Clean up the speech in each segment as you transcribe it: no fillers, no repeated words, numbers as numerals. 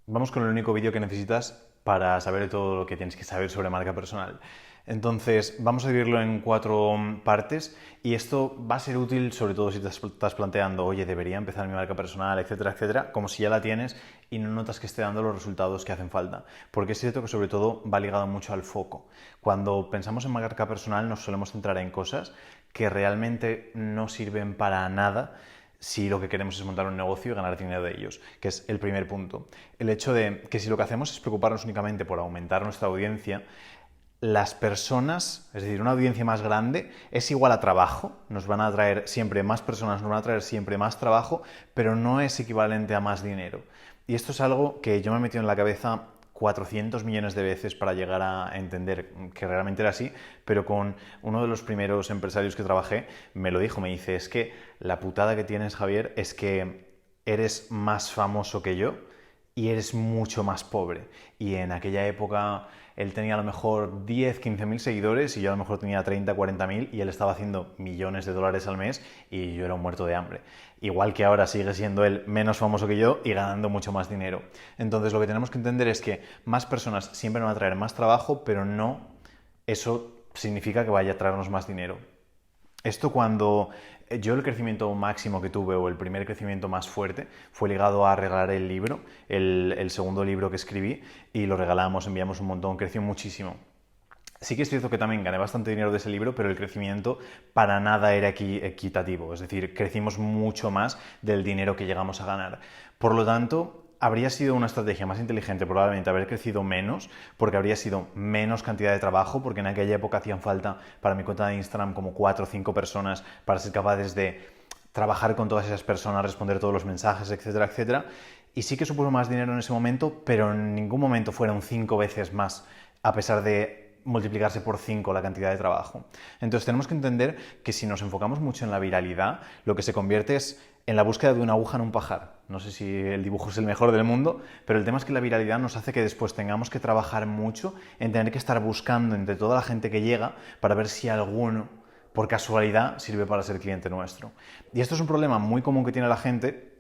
Vamos con el único vídeo que necesitas para saber todo lo que tienes que saber sobre marca personal. Entonces, vamos a dividirlo en 4 partes y esto va a ser útil sobre todo si te estás planteando, oye, debería empezar mi marca personal, etcétera, etcétera, como si ya la tienes y no notas que esté dando los resultados que hacen falta. Porque es cierto que sobre todo va ligado mucho al foco. Cuando pensamos en marca personal nos solemos centrar en cosas que realmente no sirven para nada si lo que queremos es montar un negocio y ganar dinero de ellos, que es el primer punto. El hecho de que si lo que hacemos es preocuparnos únicamente por aumentar nuestra audiencia, las personas, es decir, una audiencia más grande, es igual a trabajo, nos van a traer siempre más personas, nos van a traer siempre más trabajo, pero no es equivalente a más dinero. Y esto es algo que yo me he metido en la cabeza 400 millones de veces para llegar a entender que realmente era así, pero con uno de los primeros empresarios que trabajé me lo dijo, me dice, es que la putada que tienes, Javier, es que eres más famoso que yo y eres mucho más pobre. Y en aquella época él tenía a lo mejor 10, 15 mil seguidores y yo a lo mejor tenía 30, 40 mil y él estaba haciendo millones de dólares al mes y yo era un muerto de hambre. Igual que ahora sigue siendo él menos famoso que yo y ganando mucho más dinero. Entonces lo que tenemos que entender es que más personas siempre van a traer más trabajo, pero no eso significa que vaya a traernos más dinero. Esto cuando yo el crecimiento máximo que tuve o el primer crecimiento más fuerte fue ligado a regalar el libro, el segundo libro que escribí y lo regalamos, enviamos un montón, creció muchísimo. Sí que es cierto que también gané bastante dinero de ese libro, pero el crecimiento para nada era equitativo, es decir, crecimos mucho más del dinero que llegamos a ganar. Por lo tanto, habría sido una estrategia más inteligente probablemente haber crecido menos, porque habría sido menos cantidad de trabajo, porque en aquella época hacían falta para mi cuenta de Instagram como 4 o 5 personas para ser capaces de trabajar con todas esas personas, responder todos los mensajes, etcétera, etcétera. Y sí que supuso más dinero en ese momento, pero en ningún momento fueron 5 veces más, a pesar de multiplicarse por 5 la cantidad de trabajo. Entonces tenemos que entender que si nos enfocamos mucho en la viralidad, lo que se convierte es en la búsqueda de una aguja en un pajar. No sé si el dibujo es el mejor del mundo, pero el tema es que la viralidad nos hace que después tengamos que trabajar mucho en tener que estar buscando entre toda la gente que llega para ver si alguno, por casualidad, sirve para ser cliente nuestro. Y esto es un problema muy común que tiene la gente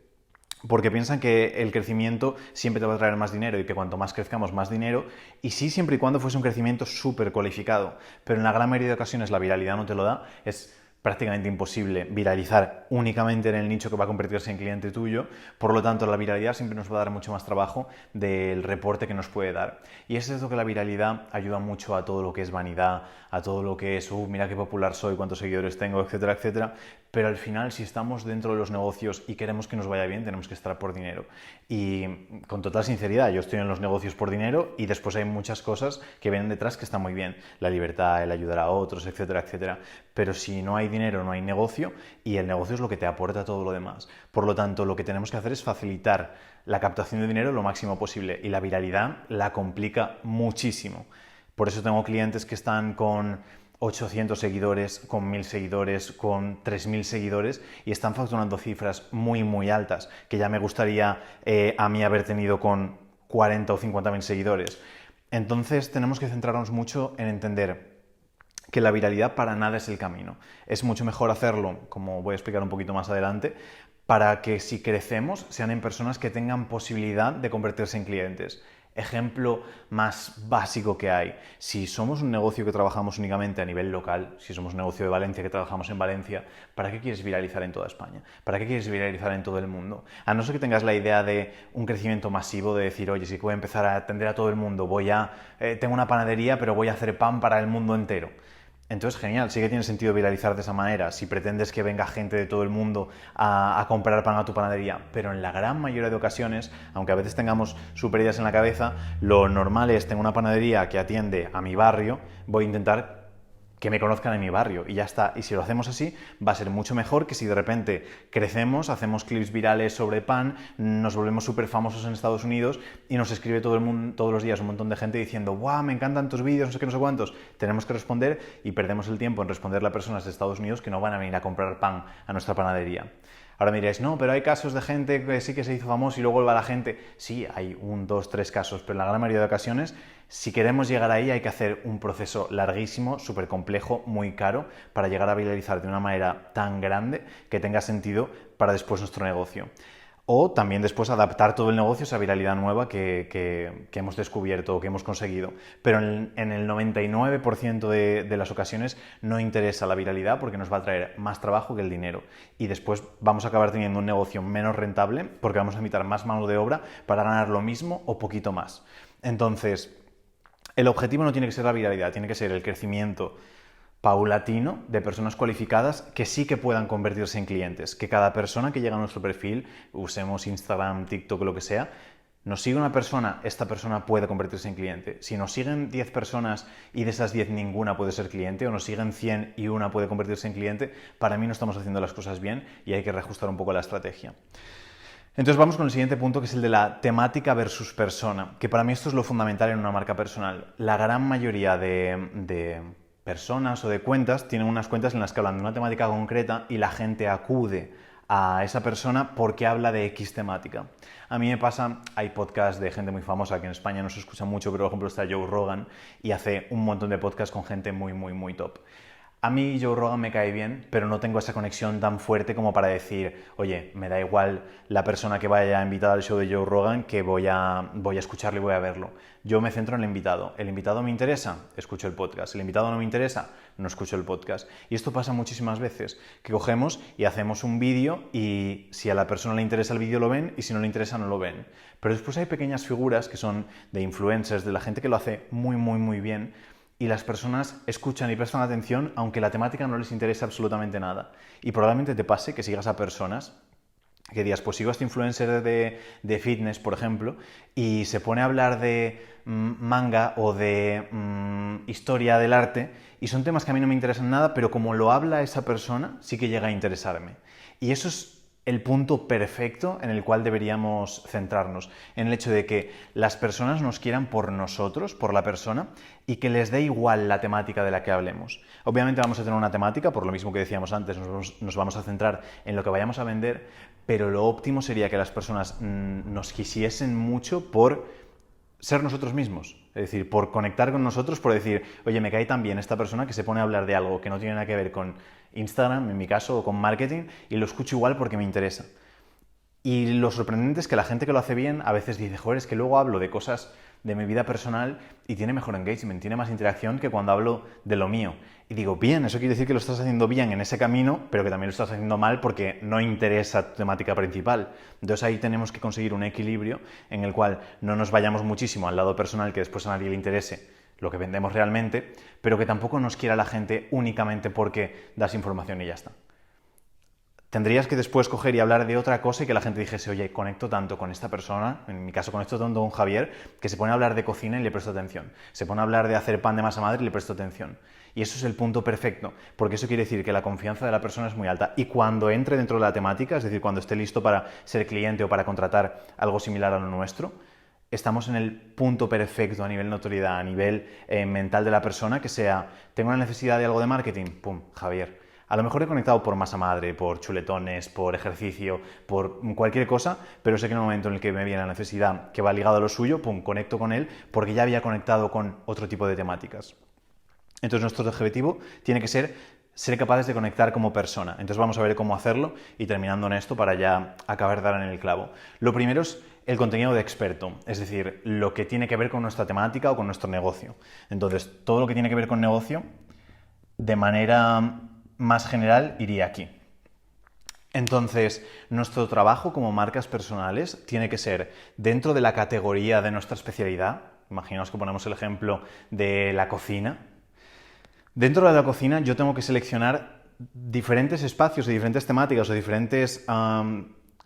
porque piensan que el crecimiento siempre te va a traer más dinero y que cuanto más crezcamos, más dinero. Y sí, siempre y cuando fuese un crecimiento súper cualificado. Pero en la gran mayoría de ocasiones la viralidad no te lo da. Es prácticamente imposible viralizar únicamente en el nicho que va a convertirse en cliente tuyo. Por lo tanto, la viralidad siempre nos va a dar mucho más trabajo del reporte que nos puede dar. Y es cierto que la viralidad ayuda mucho a todo lo que es vanidad, a todo lo que es, mira qué popular soy, cuántos seguidores tengo, etcétera, etcétera. Pero al final, si estamos dentro de los negocios y queremos que nos vaya bien, tenemos que estar por dinero. Y con total sinceridad, yo estoy en los negocios por dinero y después hay muchas cosas que vienen detrás que están muy bien. La libertad, el ayudar a otros, etcétera, etcétera. Pero si no hay dinero, no hay negocio y el negocio es lo que te aporta todo lo demás. Por lo tanto, lo que tenemos que hacer es facilitar la captación de dinero lo máximo posible y la viralidad la complica muchísimo. Por eso tengo clientes que están con 800 seguidores, con 1000 seguidores, con 3000 seguidores y están facturando cifras muy muy altas que ya me gustaría a mí haber tenido con 40 o 50 mil seguidores. Entonces tenemos que centrarnos mucho en entender que la viralidad para nada es el camino. Es mucho mejor hacerlo, como voy a explicar un poquito más adelante, para que si crecemos sean en personas que tengan posibilidad de convertirse en clientes. Ejemplo más básico que hay. Si somos un negocio que trabajamos únicamente a nivel local, si somos un negocio de Valencia que trabajamos en Valencia, ¿para qué quieres viralizar en toda España? ¿Para qué quieres viralizar en todo el mundo? A no ser que tengas la idea de un crecimiento masivo, de decir, oye, si voy a empezar a atender a todo el mundo, tengo una panadería, pero voy a hacer pan para el mundo entero. Entonces, genial, sí que tiene sentido viralizar de esa manera, si pretendes que venga gente de todo el mundo a comprar pan a tu panadería, pero en la gran mayoría de ocasiones, aunque a veces tengamos super ideas en la cabeza, lo normal es, tengo una panadería que atiende a mi barrio, voy a intentar que me conozcan en mi barrio y ya está. Y si lo hacemos así, va a ser mucho mejor que si de repente crecemos, hacemos clips virales sobre pan, nos volvemos súper famosos en Estados Unidos y nos escribe todo el mundo, todos los días un montón de gente diciendo ¡guau, me encantan tus vídeos, no sé qué, no sé cuántos! Tenemos que responder y perdemos el tiempo en responderle a personas de Estados Unidos que no van a venir a comprar pan a nuestra panadería. Ahora me diréis, no, pero hay casos de gente que sí que se hizo famoso y luego vuelve a la gente. Sí, hay 1, 2, 3 casos, pero en la gran mayoría de ocasiones, si queremos llegar ahí, hay que hacer un proceso larguísimo, súper complejo, muy caro, para llegar a viralizar de una manera tan grande que tenga sentido para después nuestro negocio. o también después adaptar todo el negocio a esa viralidad nueva que hemos descubierto o que hemos conseguido. Pero en el 99% de las ocasiones no interesa la viralidad porque nos va a traer más trabajo que el dinero. Y después vamos a acabar teniendo un negocio menos rentable porque vamos a necesitar más mano de obra para ganar lo mismo o poquito más. Entonces, el objetivo no tiene que ser la viralidad, tiene que ser el crecimiento paulatino de personas cualificadas que sí que puedan convertirse en clientes, que cada persona que llega a nuestro perfil, usemos Instagram, TikTok, lo que sea, nos sigue una persona, esta persona puede convertirse en cliente. Si nos siguen 10 personas y de esas 10 ninguna puede ser cliente, o nos siguen 100 y una puede convertirse en cliente, para mí no estamos haciendo las cosas bien y hay que reajustar un poco la estrategia. Entonces vamos con el siguiente punto, que es el de la temática versus persona, que para mí esto es lo fundamental en una marca personal. La gran mayoría de personas o de cuentas tienen unas cuentas en las que hablan de una temática concreta y la gente acude a esa persona porque habla de X temática. A mí me pasa, hay podcasts de gente muy famosa que en España no se escucha mucho, pero por ejemplo está Joe Rogan y hace un montón de podcasts con gente muy top. A mí Joe Rogan me cae bien, pero no tengo esa conexión tan fuerte como para decir, oye, me da igual la persona que vaya invitada al show de Joe Rogan, que voy a escucharlo y voy a verlo. Yo me centro en el invitado. ¿El invitado me interesa? Escucho el podcast. ¿El invitado no me interesa? No escucho el podcast. Y esto pasa muchísimas veces, que cogemos y hacemos un vídeo y si a la persona le interesa el vídeo lo ven y si no le interesa no lo ven. Pero después hay pequeñas figuras que son de influencers, de la gente que lo hace muy bien, y las personas escuchan y prestan atención aunque la temática no les interese absolutamente nada. Y probablemente te pase que sigas a personas que digas, pues sigo a este influencer de fitness, por ejemplo, y se pone a hablar de manga o de historia del arte, y son temas que a mí no me interesan nada, pero como lo habla esa persona, sí que llega a interesarme. Y eso es el punto perfecto en el cual deberíamos centrarnos, en el hecho de que las personas nos quieran por nosotros, por la persona, y que les dé igual la temática de la que hablemos. Obviamente vamos a tener una temática, por lo mismo que decíamos antes, nos vamos a centrar en lo que vayamos a vender, pero lo óptimo sería que las personas nos quisiesen mucho por ser nosotros mismos, es decir, por conectar con nosotros, por decir, oye, me cae tan bien esta persona que se pone a hablar de algo que no tiene nada que ver con Instagram, en mi caso, o con marketing, y lo escucho igual porque me interesa. Y lo sorprendente es que la gente que lo hace bien a veces dice, joder, es que luego hablo de cosas de mi vida personal y tiene mejor engagement, tiene más interacción que cuando hablo de lo mío. Y digo, bien, eso quiere decir que lo estás haciendo bien en ese camino, pero que también lo estás haciendo mal porque no interesa tu temática principal. Entonces ahí tenemos que conseguir un equilibrio en el cual no nos vayamos muchísimo al lado personal, que después a nadie le interese lo que vendemos realmente, pero que tampoco nos quiera la gente únicamente porque das información y ya está. Tendrías que después coger y hablar de otra cosa y que la gente dijese, oye, conecto tanto con esta persona, en mi caso conecto tanto con Javier, que se pone a hablar de cocina y le presto atención. Se pone a hablar de hacer pan de masa madre y le presto atención. Y eso es el punto perfecto, porque eso quiere decir que la confianza de la persona es muy alta. Y cuando entre dentro de la temática, es decir, cuando esté listo para ser cliente o para contratar algo similar a lo nuestro, estamos en el punto perfecto a nivel notoriedad, a nivel mental de la persona, que sea, tengo una necesidad de algo de marketing, pum, Javier. A lo mejor he conectado por masa madre, por chuletones, por ejercicio, por cualquier cosa, pero sé que en el momento en el que me viene la necesidad que va ligado a lo suyo, pum, conecto con él porque ya había conectado con otro tipo de temáticas. Entonces nuestro objetivo tiene que ser capaces de conectar como persona. Entonces vamos a ver cómo hacerlo y terminando en esto para ya acabar de dar en el clavo. Lo primero es el contenido de experto, es decir, lo que tiene que ver con nuestra temática o con nuestro negocio. Entonces, todo lo que tiene que ver con negocio, de manera más general, iría aquí. Entonces, nuestro trabajo como marcas personales tiene que ser dentro de la categoría de nuestra especialidad. Imaginaos que ponemos el ejemplo de la cocina. Dentro de la cocina yo tengo que seleccionar diferentes espacios de diferentes temáticas o diferentes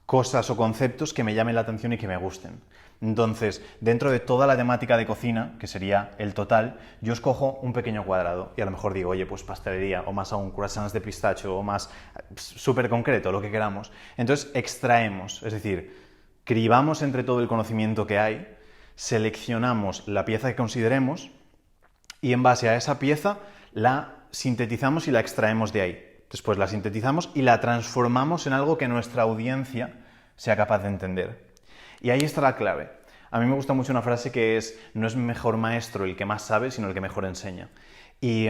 cosas o conceptos que me llamen la atención y que me gusten. Entonces, dentro de toda la temática de cocina, que sería el total, yo escojo un pequeño cuadrado y a lo mejor digo, oye, pues pastelería o más aún croissants de pistacho o más súper concreto, lo que queramos. Entonces, extraemos, es decir, cribamos entre todo el conocimiento que hay, seleccionamos la pieza que consideremos y en base a esa pieza la sintetizamos y la extraemos de ahí. Después la sintetizamos y la transformamos en algo que nuestra audiencia sea capaz de entender. Y ahí está la clave. A mí me gusta mucho una frase que es, no es mejor maestro el que más sabe, sino el que mejor enseña. Y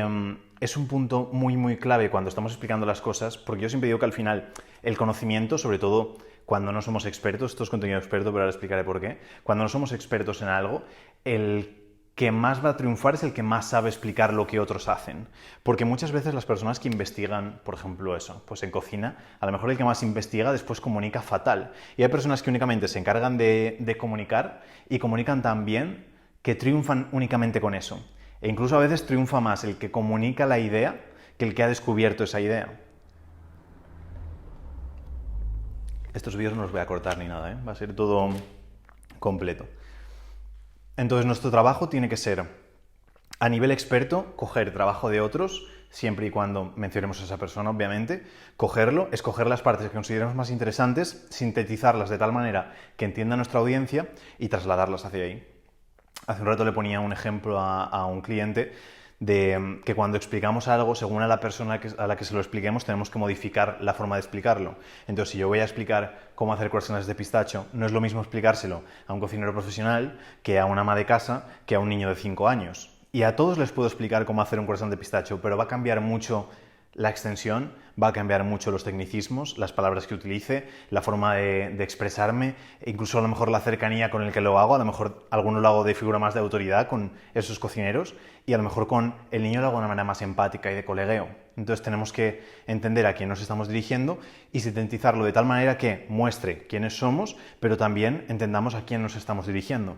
es un punto muy clave cuando estamos explicando las cosas, porque yo siempre digo que al final el conocimiento, sobre todo cuando no somos expertos, esto es contenido experto, pero ahora explicaré por qué, cuando no somos expertos en algo, el que más va a triunfar es el que más sabe explicar lo que otros hacen. Porque muchas veces las personas que investigan, por ejemplo eso, pues en cocina, a lo mejor el que más investiga después comunica fatal. Y hay personas que únicamente se encargan de comunicar y comunican tan bien que triunfan únicamente con eso. E incluso a veces triunfa más el que comunica la idea que el que ha descubierto esa idea. Estos vídeos no los voy a cortar ni nada, ¿eh? Va a ser todo completo. Entonces nuestro trabajo tiene que ser, a nivel experto, coger trabajo de otros, siempre y cuando mencionemos a esa persona, obviamente, cogerlo, escoger las partes que consideremos más interesantes, sintetizarlas de tal manera que entienda nuestra audiencia y trasladarlas hacia ahí. Hace un rato le ponía un ejemplo a un cliente de que cuando explicamos algo, según a la persona a la que se lo expliquemos, tenemos que modificar la forma de explicarlo. Entonces, si yo voy a explicar cómo hacer croissants de pistacho, no es lo mismo explicárselo a un cocinero profesional que a una ama de casa, que a un niño de 5 años. Y a todos les puedo explicar cómo hacer un croissant de pistacho, pero va a cambiar mucho la extensión, va a cambiar mucho los tecnicismos, las palabras que utilice, la forma de expresarme, incluso a lo mejor la cercanía con el que lo hago, a lo mejor alguno lo hago de figura más de autoridad con esos cocineros y a lo mejor con el niño lo hago de una manera más empática y de colegueo. Entonces tenemos que entender a quién nos estamos dirigiendo y sintetizarlo de tal manera que muestre quiénes somos, pero también entendamos a quién nos estamos dirigiendo.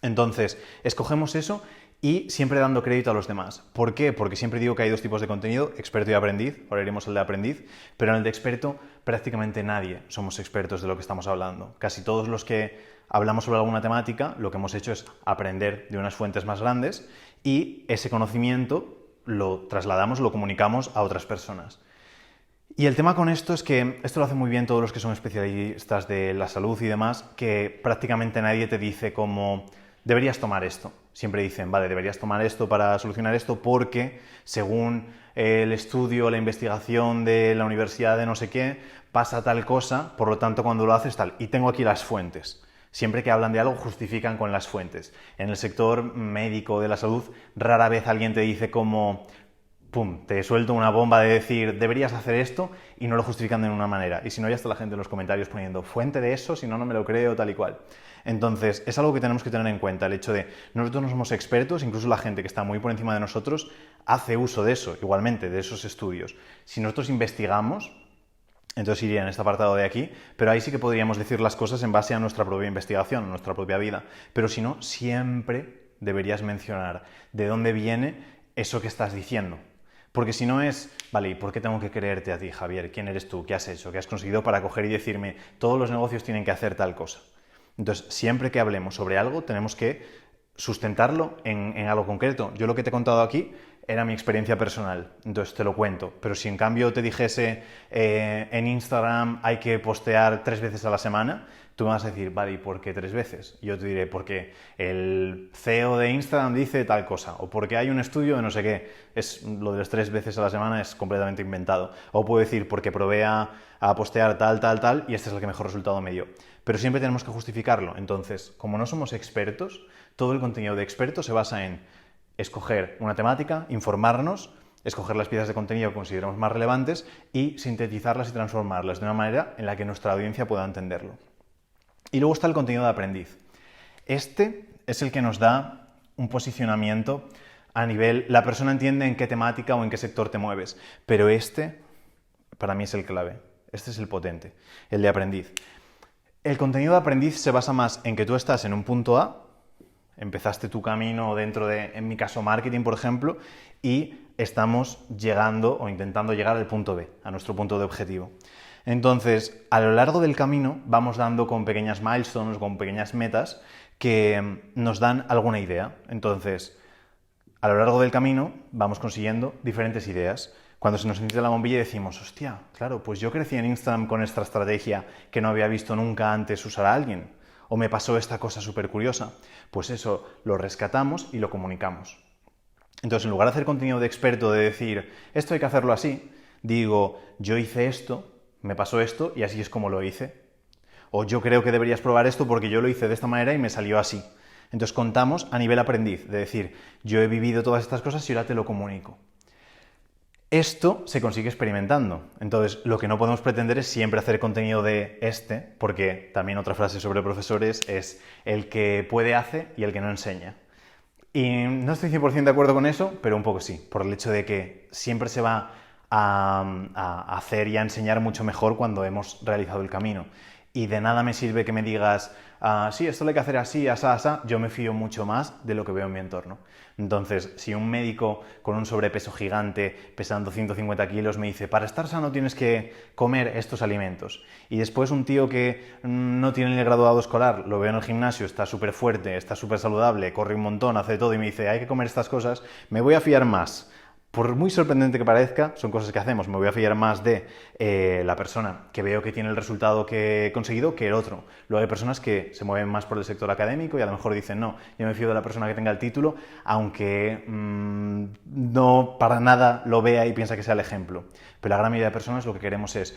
Entonces, escogemos eso y siempre dando crédito a los demás. ¿Por qué? Porque siempre digo que hay dos tipos de contenido, experto y aprendiz, ahora iremos al de aprendiz, pero en el de experto prácticamente nadie somos expertos de lo que estamos hablando. Casi todos los que hablamos sobre alguna temática, lo que hemos hecho es aprender de unas fuentes más grandes y ese conocimiento lo trasladamos, lo comunicamos a otras personas. Y el tema con esto es que esto lo hacen muy bien todos los que son especialistas de la salud y demás, que prácticamente nadie te dice como deberías tomar esto. Siempre dicen, vale, deberías tomar esto para solucionar esto porque según el estudio, la investigación de la universidad de no sé qué, pasa tal cosa, por lo tanto cuando lo haces tal. Y tengo aquí las fuentes. Siempre que hablan de algo justifican con las fuentes. En el sector médico de la salud rara vez alguien te dice como pum, te suelto una bomba de decir deberías hacer esto y no lo justifican de ninguna manera. Y si no, ya está la gente en los comentarios poniendo fuente de eso, si no, no me lo creo, tal y cual. Entonces, es algo que tenemos que tener en cuenta, el hecho de nosotros no somos expertos, incluso la gente que está muy por encima de nosotros hace uso de eso, igualmente, de esos estudios. Si nosotros investigamos, entonces iría en este apartado de aquí, pero ahí sí que podríamos decir las cosas en base a nuestra propia investigación, a nuestra propia vida. Pero si no, siempre deberías mencionar de dónde viene eso que estás diciendo. Porque si no es, vale, ¿y por qué tengo que creerte a ti, Javier? ¿Quién eres tú? ¿Qué has hecho? ¿Qué has conseguido para coger y decirme todos los negocios tienen que hacer tal cosa? Entonces, siempre que hablemos sobre algo, tenemos que sustentarlo en algo concreto. Yo lo que te he contado aquí era mi experiencia personal, entonces te lo cuento. Pero si en cambio te dijese en Instagram hay que postear 3 veces a la semana, tú me vas a decir, vale, ¿y por qué 3 veces? Y yo te diré, porque el CEO de Instagram dice tal cosa, o porque hay un estudio de no sé qué. Lo de las 3 veces a la semana es completamente inventado. O puedo decir, porque probé a postear tal, y este es el que mejor resultado me dio. Pero siempre tenemos que justificarlo. Entonces, como no somos expertos, todo el contenido de experto se basa en escoger una temática, informarnos, escoger las piezas de contenido que consideramos más relevantes y sintetizarlas y transformarlas de una manera en la que nuestra audiencia pueda entenderlo. Y luego está el contenido de aprendiz. Este es el que nos da un posicionamiento a nivel... La persona entiende en qué temática o en qué sector te mueves, pero este, para mí, es el clave. Este es el potente, el de aprendiz. El contenido de aprendiz se basa más en que tú estás en un punto A, empezaste tu camino dentro de, en mi caso, marketing, por ejemplo, y estamos llegando o intentando llegar al punto B, a nuestro punto de objetivo. Entonces, a lo largo del camino vamos dando con pequeñas milestones, con pequeñas metas que nos dan alguna idea. Entonces, a lo largo del camino vamos consiguiendo diferentes ideas. Cuando se nos enciende la bombilla decimos, hostia, claro, pues yo crecí en Instagram con esta estrategia que no había visto nunca antes usar a alguien. O me pasó esta cosa súper curiosa. Pues eso lo rescatamos y lo comunicamos. Entonces, en lugar de hacer contenido de experto, de decir, esto hay que hacerlo así, digo, yo hice esto, me pasó esto y así es como lo hice. O yo creo que deberías probar esto porque yo lo hice de esta manera y me salió así. Entonces contamos a nivel aprendiz, de decir, yo he vivido todas estas cosas y ahora te lo comunico. Esto se consigue experimentando. Entonces, lo que no podemos pretender es siempre hacer contenido de porque también otra frase sobre profesores es el que puede hace y el que no enseña. Y no estoy 100% de acuerdo con eso, pero un poco sí, por el hecho de que siempre se va a hacer y a enseñar mucho mejor cuando hemos realizado el camino. Y de nada me sirve que me digas, sí, esto lo hay que hacer así, asá, asá. Yo me fío mucho más de lo que veo en mi entorno. Entonces, si un médico con un sobrepeso gigante, pesando 150 kilos, me dice, para estar sano tienes que comer estos alimentos, y después un tío que no tiene ni el graduado escolar, lo veo en el gimnasio, está súper fuerte, está súper saludable, corre un montón, hace todo, y me dice, hay que comer estas cosas, me voy a fiar más. Por muy sorprendente que parezca, son cosas que hacemos. Me voy a fiar más de la persona que veo que tiene el resultado que he conseguido que el otro. Luego hay personas que se mueven más por el sector académico y a lo mejor dicen, no, yo me fío de la persona que tenga el título, aunque no para nada lo vea y piensa que sea el ejemplo. Pero la gran mayoría de personas lo que queremos es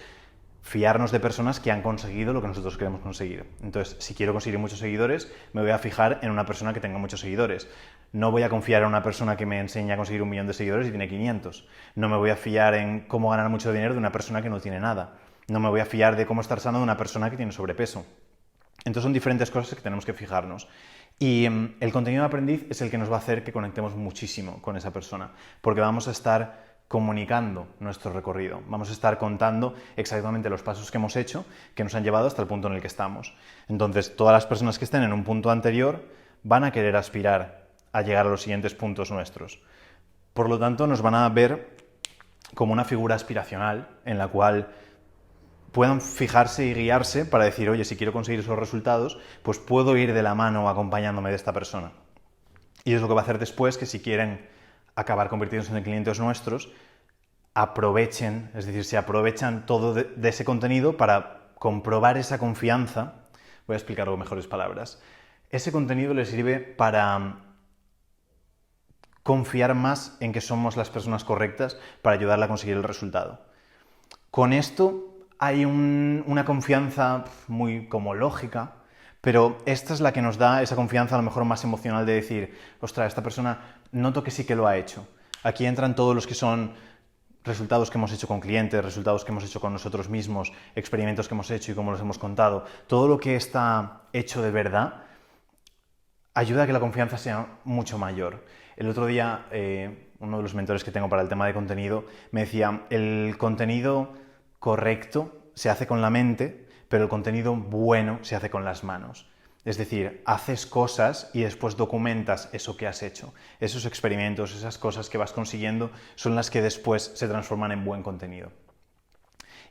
fiarnos de personas que han conseguido lo que nosotros queremos conseguir. Entonces, si quiero conseguir muchos seguidores, me voy a fijar en una persona que tenga muchos seguidores. No voy a confiar en una persona que me enseña a conseguir 1 millón de seguidores y tiene 500. No me voy a fiar en cómo ganar mucho dinero de una persona que no tiene nada. No me voy a fiar de cómo estar sano de una persona que tiene sobrepeso. Entonces son diferentes cosas que tenemos que fijarnos. Y el contenido de aprendiz es el que nos va a hacer que conectemos muchísimo con esa persona, porque vamos a estar comunicando nuestro recorrido, vamos a estar contando exactamente los pasos que hemos hecho, que nos han llevado hasta el punto en el que estamos. Entonces, todas las personas que estén en un punto anterior van a querer aspirar a llegar a los siguientes puntos nuestros. Por lo tanto, nos van a ver como una figura aspiracional en la cual puedan fijarse y guiarse para decir, oye, si quiero conseguir esos resultados, pues puedo ir de la mano acompañándome de esta persona. Y es lo que va a hacer después que si quieren acabar convirtiéndose en clientes nuestros, aprovechen, es decir, se aprovechan todo de ese contenido para comprobar esa confianza. Voy a explicarlo con mejores palabras. Ese contenido les sirve para confiar más en que somos las personas correctas para ayudarla a conseguir el resultado. Con esto hay una confianza muy como lógica, pero esta es la que nos da esa confianza a lo mejor más emocional de decir, ostras, esta persona noto que sí que lo ha hecho. Aquí entran todos los que son resultados que hemos hecho con clientes, resultados que hemos hecho con nosotros mismos, experimentos que hemos hecho y cómo los hemos contado. Todo lo que está hecho de verdad ayuda a que la confianza sea mucho mayor. El otro día, uno de los mentores que tengo para el tema de contenido me decía, el contenido correcto se hace con la mente, pero el contenido bueno se hace con las manos. Es decir, haces cosas y después documentas eso que has hecho. Esos experimentos, esas cosas que vas consiguiendo son las que después se transforman en buen contenido.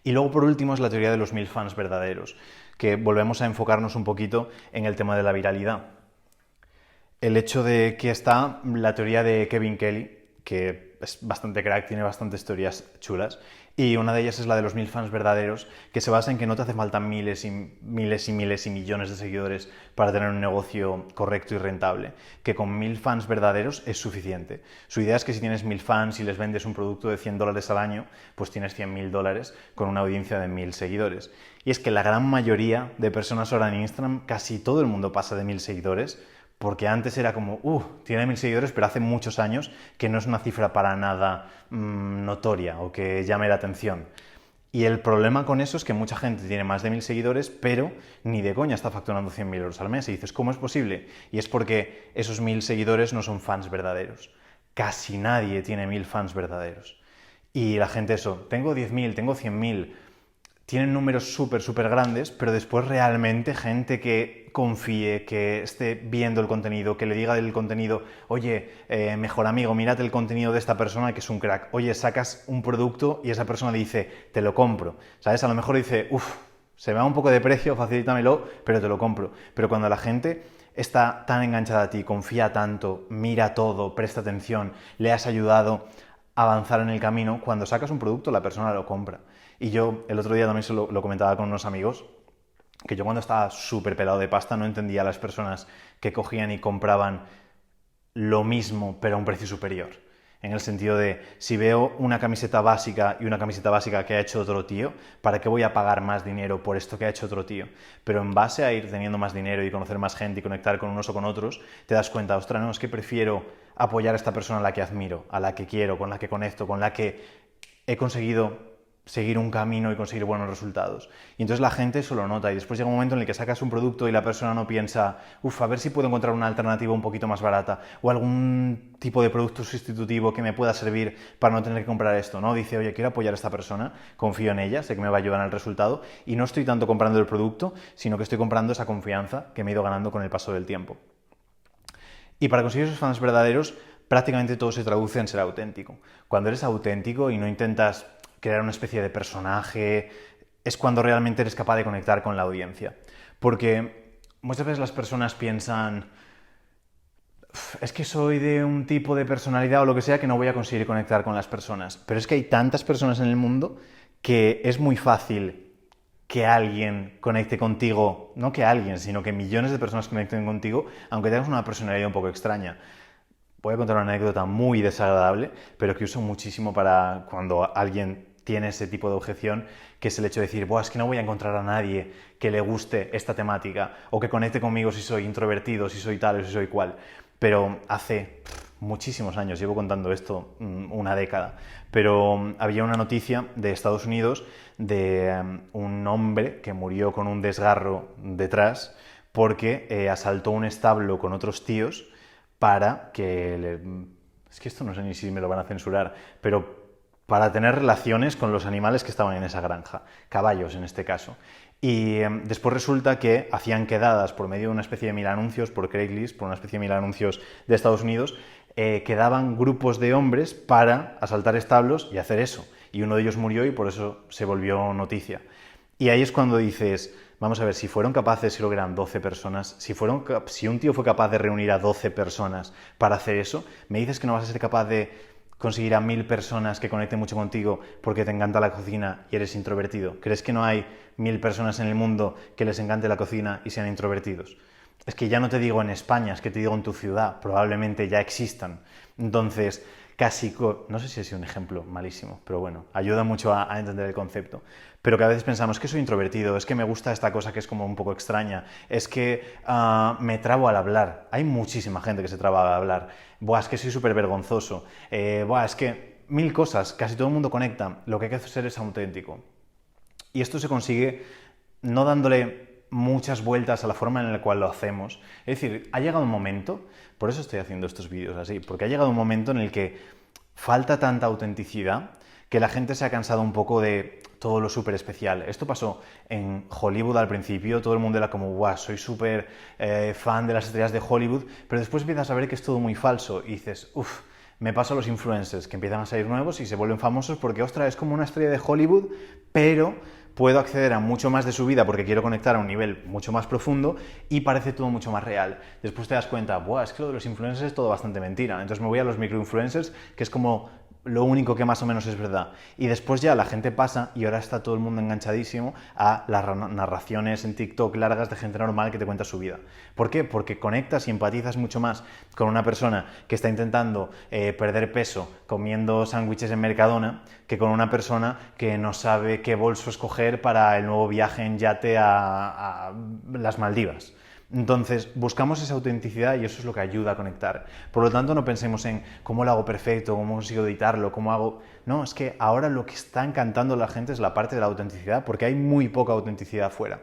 Y luego, por último, es la teoría de los 1000 fans verdaderos, que volvemos a enfocarnos un poquito en el tema de la viralidad. El hecho de que está la teoría de Kevin Kelly, que es bastante crack, tiene bastantes teorías chulas, y una de ellas es la de los 1000 fans verdaderos, que se basa en que no te hace falta miles y miles y miles y millones de seguidores para tener un negocio correcto y rentable, que con 1000 fans verdaderos es suficiente. Su idea es que si tienes 1000 fans y les vendes un producto de $100 al año, pues tienes $100.000 con una audiencia de 1000 seguidores. Y es que la gran mayoría de personas ahora en Instagram, casi todo el mundo pasa de 1000 seguidores, porque antes era como, tiene 1000 seguidores, pero hace muchos años que no es una cifra para nada notoria o que llame la atención. Y el problema con eso es que mucha gente tiene más de 1000 seguidores, pero ni de coña está facturando 100.000 euros al mes. Y dices, ¿cómo es posible? Y es porque esos 1000 seguidores no son fans verdaderos. Casi nadie tiene 1000 fans verdaderos. Y la gente eso, tengo 10.000, tengo 100.000... Tienen números súper grandes, pero después realmente gente que confíe, que esté viendo el contenido, que le diga del contenido, oye, mejor amigo, mírate el contenido de esta persona que es un crack. Oye, sacas un producto y esa persona le dice, te lo compro. ¿Sabes? A lo mejor dice, se me va un poco de precio, facilítamelo, pero te lo compro. Pero cuando la gente está tan enganchada a ti, confía tanto, mira todo, presta atención, le has ayudado a avanzar en el camino, cuando sacas un producto la persona lo compra. Y yo el otro día también lo comentaba con unos amigos, que yo cuando estaba súper pelado de pasta no entendía a las personas que cogían y compraban lo mismo pero a un precio superior. En el sentido de, si veo una camiseta básica y una camiseta básica que ha hecho otro tío, ¿para qué voy a pagar más dinero por esto que ha hecho otro tío? Pero en base a ir teniendo más dinero y conocer más gente y conectar con unos o con otros, te das cuenta, ostras, no, es que prefiero apoyar a esta persona a la que admiro, a la que quiero, con la que conecto, con la que he conseguido seguir un camino y conseguir buenos resultados. Y entonces la gente eso lo nota y después llega un momento en el que sacas un producto y la persona no piensa, a ver si puedo encontrar una alternativa un poquito más barata o algún tipo de producto sustitutivo que me pueda servir para no tener que comprar esto, ¿no? Dice, oye, quiero apoyar a esta persona, confío en ella, sé que me va a ayudar en el resultado y no estoy tanto comprando el producto, sino que estoy comprando esa confianza que me he ido ganando con el paso del tiempo. Y para conseguir esos fans verdaderos, prácticamente todo se traduce en ser auténtico. Cuando eres auténtico y no intentas crear una especie de personaje, es cuando realmente eres capaz de conectar con la audiencia. Porque muchas veces las personas piensan, es que soy de un tipo de personalidad o lo que sea que no voy a conseguir conectar con las personas. Pero es que hay tantas personas en el mundo que es muy fácil que alguien conecte contigo, no que alguien, sino que millones de personas conecten contigo, aunque tengas una personalidad un poco extraña. Voy a contar una anécdota muy desagradable, pero que uso muchísimo para cuando alguien tiene ese tipo de objeción, que es el hecho de decir, es que no voy a encontrar a nadie que le guste esta temática o que conecte conmigo si soy introvertido, si soy tal o si soy cual. Pero hace muchísimos años, llevo contando esto una década, pero había una noticia de Estados Unidos de un hombre que murió con un desgarro detrás porque asaltó un establo con otros tíos para que es que esto no sé ni si me lo van a censurar, pero para tener relaciones con los animales que estaban en esa granja, caballos en este caso. Y después resulta que hacían quedadas por medio de una especie de 1000 anuncios, por Craigslist, por una especie de 1000 anuncios de Estados Unidos, quedaban grupos de hombres para asaltar establos y hacer eso. Y uno de ellos murió y por eso se volvió noticia. Y ahí es cuando dices, vamos a ver, si fueron capaces, creo que eran 12 personas, si un tío fue capaz de reunir a 12 personas para hacer eso, me dices que no vas a ser capaz de conseguir a 1000 personas que conecten mucho contigo porque te encanta la cocina y eres introvertido. ¿Crees que no hay 1000 personas en el mundo que les encante la cocina y sean introvertidos? Es que ya no te digo en España, es que te digo en tu ciudad, probablemente ya existan. Entonces, no sé si es un ejemplo malísimo, pero bueno, ayuda mucho a entender el concepto. Pero que a veces pensamos que soy introvertido, es que me gusta esta cosa que es como un poco extraña, es que me trabo al hablar. Hay muchísima gente que se traba al hablar. Es que soy súper vergonzoso. Es que 1000 cosas, casi todo el mundo conecta. Lo que hay que hacer es auténtico. Y esto se consigue no dándole muchas vueltas a la forma en la cual lo hacemos. Es decir, ha llegado un momento, por eso estoy haciendo estos vídeos así, porque ha llegado un momento en el que falta tanta autenticidad que la gente se ha cansado un poco de todo lo súper especial. Esto pasó en Hollywood al principio, todo el mundo era como, soy súper fan de las estrellas de Hollywood, pero después empiezas a ver que es todo muy falso y dices, me paso a los influencers que empiezan a salir nuevos y se vuelven famosos porque, ostras, es como una estrella de Hollywood, pero puedo acceder a mucho más de su vida porque quiero conectar a un nivel mucho más profundo y parece todo mucho más real. Después te das cuenta, es que lo de los influencers es todo bastante mentira. Entonces me voy a los microinfluencers, que es como lo único que más o menos es verdad. Y después ya la gente pasa y ahora está todo el mundo enganchadísimo a las narraciones en TikTok largas de gente normal que te cuenta su vida. ¿Por qué? Porque conectas y empatizas mucho más con una persona que está intentando perder peso comiendo sándwiches en Mercadona que con una persona que no sabe qué bolso escoger para el nuevo viaje en yate a las Maldivas. Entonces, buscamos esa autenticidad y eso es lo que ayuda a conectar. Por lo tanto, no pensemos en cómo lo hago perfecto, cómo consigo editarlo, cómo hago... No, es que ahora lo que está encantando a la gente es la parte de la autenticidad, porque hay muy poca autenticidad afuera.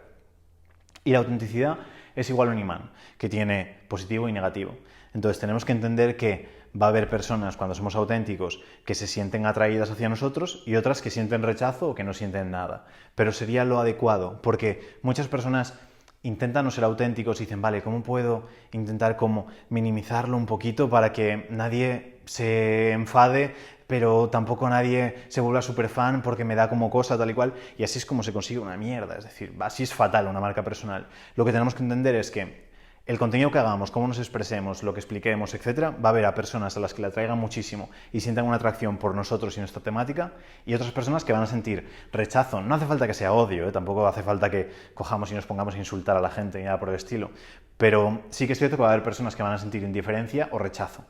Y la autenticidad es igual a un imán, que tiene positivo y negativo. Entonces, tenemos que entender que va a haber personas, cuando somos auténticos, que se sienten atraídas hacia nosotros y otras que sienten rechazo o que no sienten nada. Pero sería lo adecuado, porque muchas personas intentan no ser auténticos y dicen, vale, ¿cómo puedo intentar como minimizarlo un poquito para que nadie se enfade, pero tampoco nadie se vuelva súper fan porque me da como cosa tal y cual? Y así es como se consigue una mierda, es decir, así es fatal una marca personal. Lo que tenemos que entender es que el contenido que hagamos, cómo nos expresemos, lo que expliquemos, etc., va a haber a personas a las que le atraigan muchísimo y sientan una atracción por nosotros y nuestra temática, y otras personas que van a sentir rechazo. No hace falta que sea odio, tampoco hace falta que cojamos y nos pongamos a insultar a la gente ni nada por el estilo, pero sí que es cierto que va a haber personas que van a sentir indiferencia o rechazo.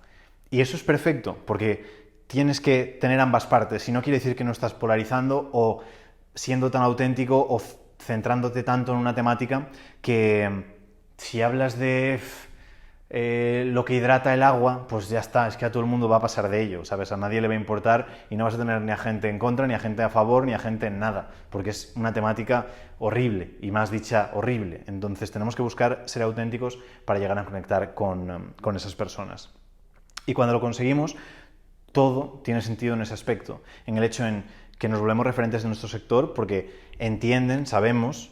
Y eso es perfecto, porque tienes que tener ambas partes, y no quiere decir que no estás polarizando o siendo tan auténtico o centrándote tanto en una temática que... Si hablas de lo que hidrata el agua, pues ya está, es que a todo el mundo va a pasar de ello, ¿sabes? A nadie le va a importar y no vas a tener ni a gente en contra, ni a gente a favor, ni a gente en nada, porque es una temática horrible, y más dicha horrible. Entonces tenemos que buscar ser auténticos para llegar a conectar con esas personas. Y cuando lo conseguimos, todo tiene sentido en ese aspecto, en el hecho en que nos volvemos referentes de nuestro sector porque entienden, sabemos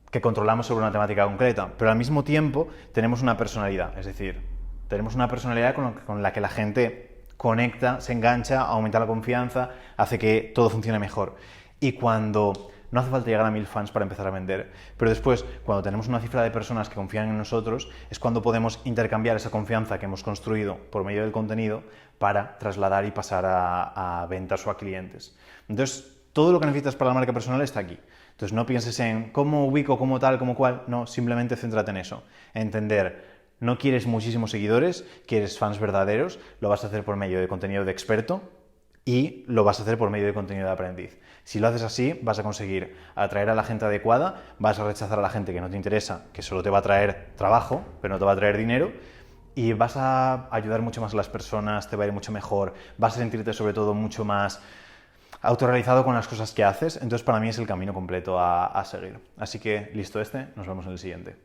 que controlamos sobre una temática concreta, pero al mismo tiempo tenemos una personalidad, es decir, tenemos una personalidad con la que la gente conecta, se engancha, aumenta la confianza, hace que todo funcione mejor. Y cuando no hace falta llegar a 1000 fans para empezar a vender, pero después, cuando tenemos una cifra de personas que confían en nosotros, es cuando podemos intercambiar esa confianza que hemos construido por medio del contenido para trasladar y pasar a ventas o a clientes. Entonces, todo lo que necesitas para la marca personal está aquí. Entonces no pienses en cómo ubico, cómo tal, cómo cual, no, simplemente céntrate en eso, entender, no quieres muchísimos seguidores, quieres fans verdaderos, lo vas a hacer por medio de contenido de experto y lo vas a hacer por medio de contenido de aprendiz. Si lo haces así, vas a conseguir atraer a la gente adecuada, vas a rechazar a la gente que no te interesa, que solo te va a traer trabajo, pero no te va a traer dinero, y vas a ayudar mucho más a las personas, te va a ir mucho mejor, vas a sentirte sobre todo mucho más autorrealizado con las cosas que haces. Entonces para mí es el camino completo a seguir. Así que listo, nos vemos en el siguiente.